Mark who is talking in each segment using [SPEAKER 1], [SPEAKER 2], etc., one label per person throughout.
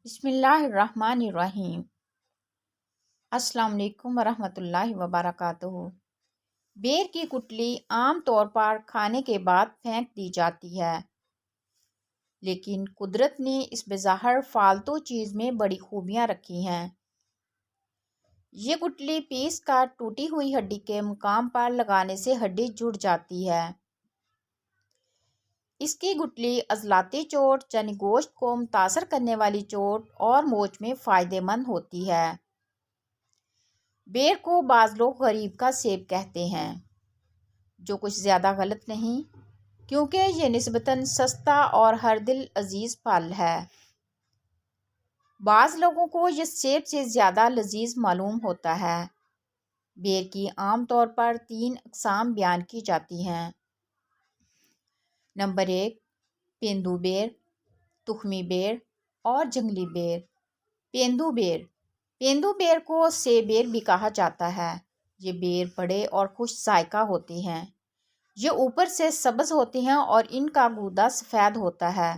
[SPEAKER 1] بسم اللہ الرحمن الرحیم۔ السلام علیکم ورحمۃ اللہ وبرکاتہ۔ بیر کی گٹلی عام طور پر کھانے کے بعد پھینک دی جاتی ہے، لیکن قدرت نے اس بظاہر فالتو چیز میں بڑی خوبیاں رکھی ہیں۔ یہ گٹلی پیس کر ٹوٹی ہوئی ہڈی کے مقام پر لگانے سے ہڈی جڑ جاتی ہے۔ اس کی گٹلی عضلاتی چوٹ یعنی گوشت کو متاثر کرنے والی چوٹ اور موچ میں فائدہ مند ہوتی ہے۔ بیر کو بعض لوگ غریب کا سیب کہتے ہیں، جو کچھ زیادہ غلط نہیں، کیونکہ یہ نسبتاً سستا اور ہر دل عزیز پھل ہے۔ بعض لوگوں کو یہ سیب سے زیادہ لذیذ معلوم ہوتا ہے۔ بیر کی عام طور پر 3 اقسام بیان کی جاتی ہیں۔ نمبر 1، پیندو بیر، تخمی بیر اور جنگلی بیر۔ پیندو بیر کو سیب بیر بھی کہا جاتا ہے۔ یہ بیر بڑے اور خوش ذائقہ ہوتے ہیں۔ یہ اوپر سے سبز ہوتے ہیں اور ان کا گودا سفید ہوتا ہے۔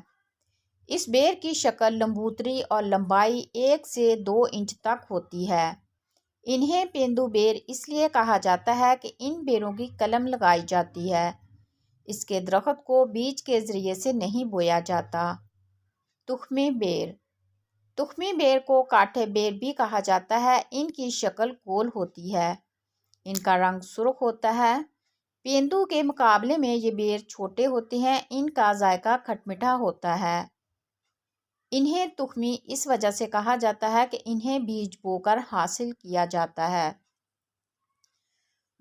[SPEAKER 1] اس بیر کی شکل لمبوتری اور لمبائی 1 سے 2 انچ تک ہوتی ہے۔ انہیں پیندو بیر اس لیے کہا جاتا ہے کہ ان بیروں کی کلم لگائی جاتی ہے۔ اس کے درخت کو بیج کے ذریعے سے نہیں بویا جاتا۔ تخمی بیر کو کاٹھے بیر بھی کہا جاتا ہے۔ ان کی شکل گول ہوتی ہے۔ ان کا رنگ سرخ ہوتا ہے۔ پیندو کے مقابلے میں یہ بیر چھوٹے ہوتے ہیں۔ ان کا ذائقہ کھٹ میٹھا ہوتا ہے۔ انہیں تخمی اس وجہ سے کہا جاتا ہے کہ انہیں بیج بو کر حاصل کیا جاتا ہے۔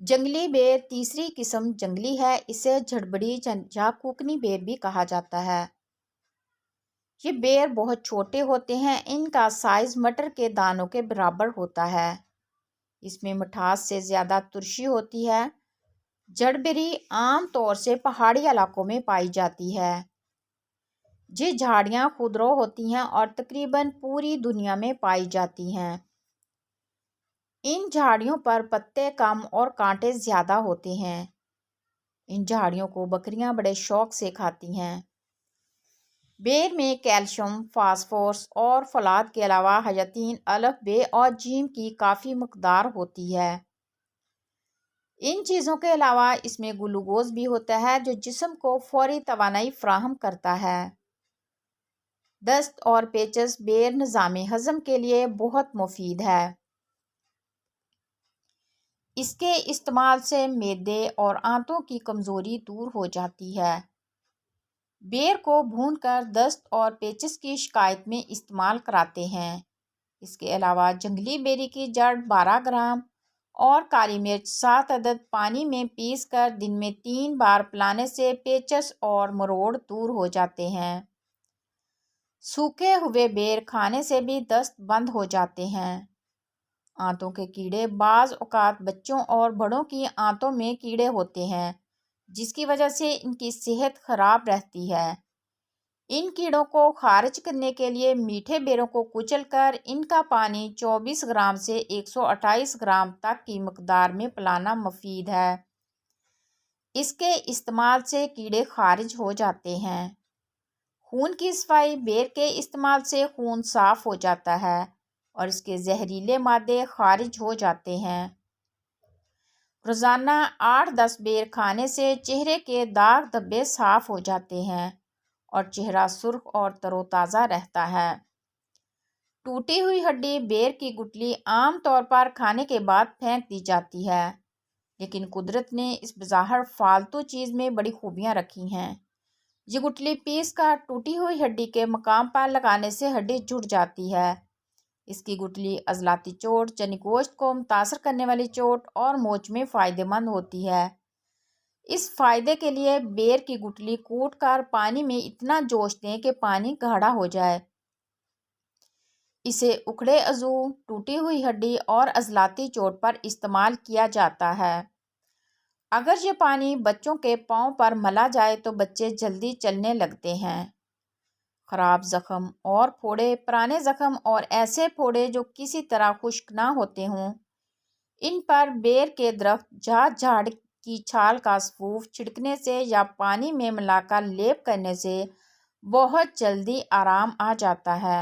[SPEAKER 1] جنگلی بیر تیسری قسم جنگلی ہے۔ اسے جھڑبڑی یا کوکنی بیر بھی کہا جاتا ہے۔ یہ بیر بہت چھوٹے ہوتے ہیں۔ ان کا سائز مٹر کے دانوں کے برابر ہوتا ہے۔ اس میں مٹھاس سے زیادہ ترشی ہوتی ہے۔ جھڑبری عام طور سے پہاڑی علاقوں میں پائی جاتی ہے۔ یہ جھاڑیاں خودرو ہوتی ہیں اور تقریباً پوری دنیا میں پائی جاتی ہیں۔ ان جھاڑیوں پر پتے کم اور کانٹے زیادہ ہوتے ہیں۔ ان جھاڑیوں کو بکریاں بڑے شوق سے کھاتی ہیں۔ بیر میں کیلشیم، فاسفورس اور فولاد کے علاوہ حیاتین الف، ب اور ج کی کافی مقدار ہوتی ہے۔ ان چیزوں کے علاوہ اس میں گلوکوز بھی ہوتا ہے، جو جسم کو فوری توانائی فراہم کرتا ہے۔ دست اور پیچس بیر نظام ہضم کے لیے بہت مفید ہے۔ اس کے استعمال سے معدے اور آنتوں کی کمزوری دور ہو جاتی ہے۔ بیر کو بھون کر دست اور پیچس کی شکایت میں استعمال کراتے ہیں۔ اس کے علاوہ جنگلی بیری کی جڑ 12 گرام اور کالی مرچ 7 عدد پانی میں پیس کر دن میں 3 بار پلانے سے پیچس اور مروڑ دور ہو جاتے ہیں۔ سوکھے ہوئے بیر کھانے سے بھی دست بند ہو جاتے ہیں۔ آنتوں کے کیڑے بعض اوقات بچوں اور بڑوں کی آنتوں میں کیڑے ہوتے ہیں، جس کی وجہ سے ان کی صحت خراب رہتی ہے۔ ان کیڑوں کو خارج کرنے کے لیے میٹھے بیروں کو کچل کر ان کا پانی 24 گرام سے 128 گرام تک کی مقدار میں پلانا مفید ہے۔ اس کے استعمال سے کیڑے خارج ہو جاتے ہیں۔ خون کی صفائی بیر کے استعمال سے خون صاف ہو جاتا ہے اور اس کے زہریلے مادے خارج ہو جاتے ہیں۔ روزانہ 8-10 بیر کھانے سے چہرے کے داغ دھبے صاف ہو جاتے ہیں اور چہرہ سرخ اور تر و تازہ رہتا ہے۔ ٹوٹی ہوئی ہڈی بیر کی گٹلی عام طور پر کھانے کے بعد پھینک دی جاتی ہے، لیکن قدرت نے اس بظاہر فالتو چیز میں بڑی خوبیاں رکھی ہیں۔ یہ گٹلی پیس کر ٹوٹی ہوئی ہڈی کے مقام پر لگانے سے ہڈی جڑ جاتی ہے۔ اس کی گٹلی عضلاتی چوٹ یعنی گوشت کو متاثر کرنے والی چوٹ اور موچ میں فائدہ مند ہوتی ہے۔ اس فائدے کے لیے بیر کی گٹلی کوٹ کر پانی میں اتنا جوش دیں کہ پانی گاڑھا ہو جائے۔ اسے اکھڑے عضو، ٹوٹی ہوئی ہڈی اور عضلاتی چوٹ پر استعمال کیا جاتا ہے۔ اگر یہ پانی بچوں کے پاؤں پر ملا جائے تو بچے جلدی چلنے لگتے ہیں۔ خراب زخم اور پھوڑے، پرانے زخم اور ایسے پھوڑے جو کسی طرح خشک نہ ہوتے ہوں، ان پر بیر کے درخت یا جھاڑ کی چھال کا سفوف چھڑکنے سے یا پانی میں ملا کر لیپ کرنے سے بہت جلدی آرام آ جاتا ہے۔